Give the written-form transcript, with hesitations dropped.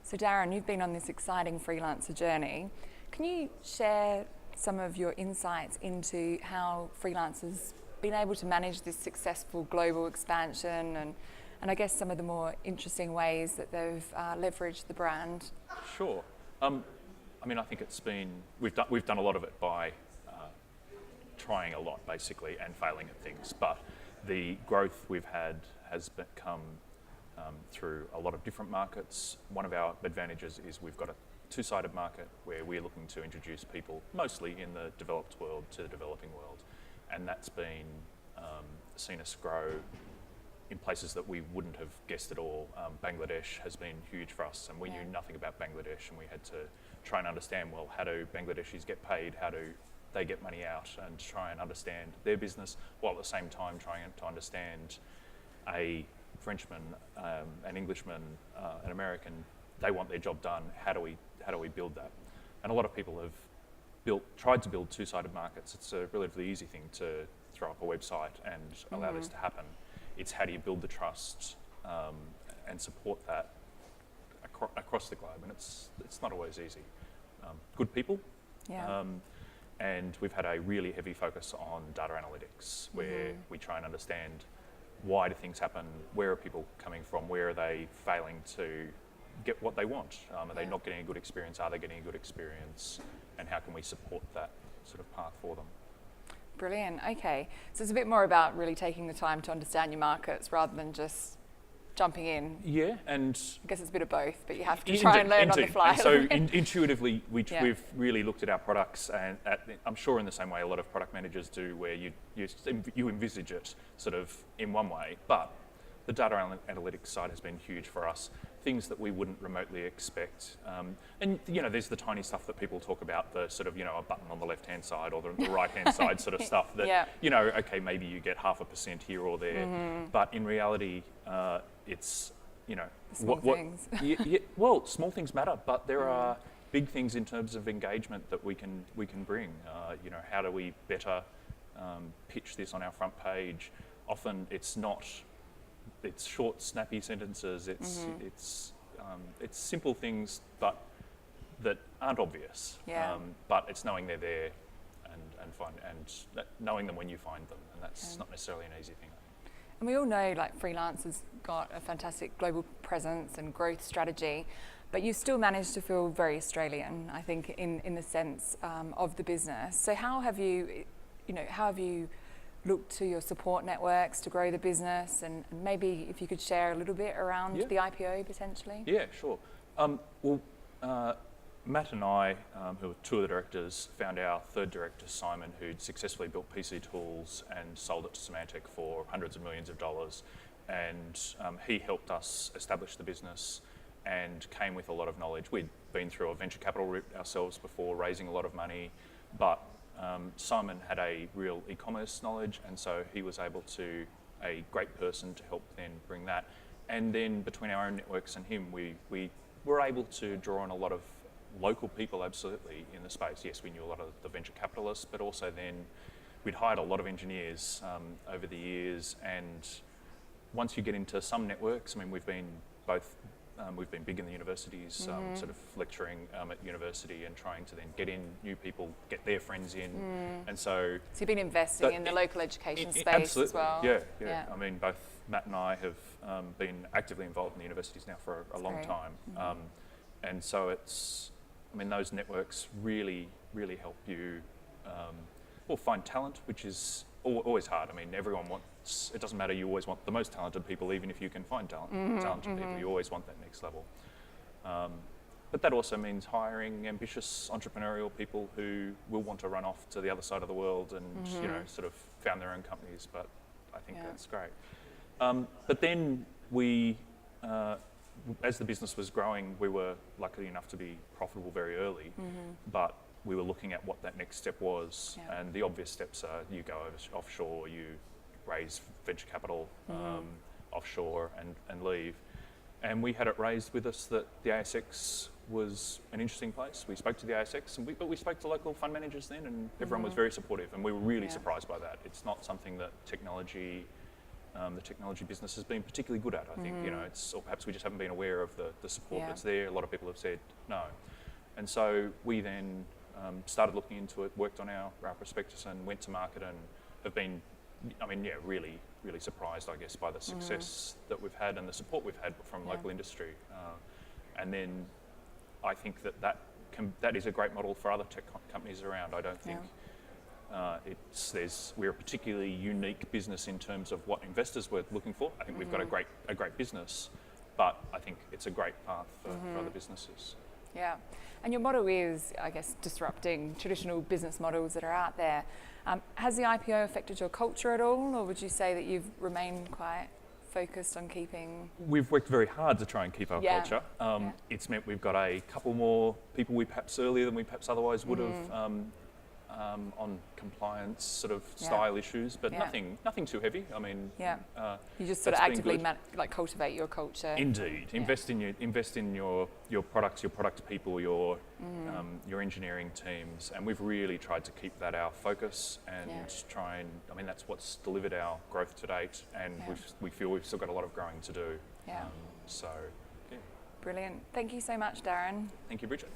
So Darren, you've been on this exciting freelancer journey. Can you share some of your insights into how freelancers been able to manage this successful global expansion and I guess some of the more interesting ways that they've leveraged the brand? Sure. I mean, I think we've done a lot of it by trying a lot basically and failing at things, but the growth we've had has come through a lot of different markets. One of our advantages is we've got a two-sided market where we're looking to introduce people mostly in the developed world to the developing world, and that's been seen us grow in places that we wouldn't have guessed at all. Bangladesh has been huge for us, and we knew nothing about Bangladesh, and we had to try and understand, well, how do Bangladeshis get paid? How do they get money out? And try and understand their business, while at the same time trying to understand a Frenchman, an Englishman, an American. They want their job done. How do we build that? And a lot of people have tried to build two-sided markets. It's a relatively easy thing to throw up a website and allow this to happen. It's how do you build the trust and support that across the globe, and it's not always easy. Good people, and we've had a really heavy focus on data analytics, where we try and understand why do things happen, where are people coming from, where are they failing to get what they want, are they not getting a good experience, are they getting a good experience, and how can we support that sort of path for them. Brilliant. Okay, so it's a bit more about really taking the time to understand your markets rather than just jumping in. Yeah, and I guess it's a bit of both, but you have to try and learn on the fly. And so intuitively, we've really looked at our products, and I'm sure in the same way a lot of product managers do, where you envisage it sort of in one way, but the data analytics side has been huge for us. Things that we wouldn't remotely expect, and there's the tiny stuff that people talk about, the sort of a button on the left-hand side or the right-hand side sort of stuff that okay, maybe you get 0.5% here or there, but in reality, it's small things. Well, small things matter, but there are big things in terms of engagement that we can bring. How do we better pitch this on our front page? Often it's short, snappy sentences. It's simple things, but that aren't obvious. But it's knowing they're there and knowing them when you find them, and that's not necessarily an easy thing. And we all know, like, freelancers got a fantastic global presence and growth strategy, but you still managed to feel very Australian, I think, in the sense of the business. So how have you look to your support networks to grow the business, and maybe if you could share a little bit around the IPO potentially? Yeah, sure. Matt and I, who are two of the directors, found our third director, Simon, who'd successfully built PC Tools and sold it to Symantec for hundreds of millions of dollars. And he helped us establish the business and came with a lot of knowledge. We'd been through a venture capital route ourselves before, raising a lot of money, but Simon had a real e-commerce knowledge, and so he was a great person to help then bring that. And then between our own networks and him, we were able to draw on a lot of local people, absolutely, in the space. Yes, we knew a lot of the venture capitalists, but also then we'd hired a lot of engineers over the years. And once you get into some networks, I mean, we've been big in the universities, sort of lecturing at university and trying to then get in new people, get their friends in. And so you've been investing in the local education space as well? Yeah. I mean, both Matt and I have been actively involved in the universities now for a long time. And so those networks really, really help you find talent, which is always hard. I mean, it doesn't matter, you always want the most talented people, even if you can find talented people, you always want that next level. But that also means hiring ambitious entrepreneurial people who will want to run off to the other side of the world and sort of found their own companies, but I think that's great. But then as the business was growing, we were lucky enough to be profitable very early, but we were looking at what that next step was, and the obvious steps are you go offshore, you raise venture capital offshore and leave. And we had it raised with us that the ASX was an interesting place. We spoke to the ASX, but we spoke to local fund managers then, and everyone was very supportive, and we were really surprised by that. It's not something that technology the technology business has been particularly good at. I think, you know, or perhaps we just haven't been aware of the support Yeah. that's there. A lot of people have said no. And so we then started looking into it, worked on our prospectus and went to market, and have been, really, really surprised, I guess, by the success that we've had and the support we've had from local industry. And then I think that is a great model for other tech companies around. I don't think we're a particularly unique business in terms of what investors were looking for. I think we've got a great business, but I think it's a great path for other businesses. Yeah, and your motto is, I guess, disrupting traditional business models that are out there. Has the IPO affected your culture at all, or would you say that you've remained quite focused on keeping... We've worked very hard to try and keep our culture. Yeah. It's meant we've got a couple more people we perhaps earlier than we perhaps otherwise would have on compliance sort of style issues, but nothing too heavy. I mean, you just sort of actively cultivate your culture. Indeed, invest in your products, your product people, your engineering teams, and we've really tried to keep that our focus and try and. I mean, that's what's delivered our growth to date, and we feel we've still got a lot of growing to do. Yeah. So, yeah. Brilliant. Thank you so much, Darren. Thank you, Bridget.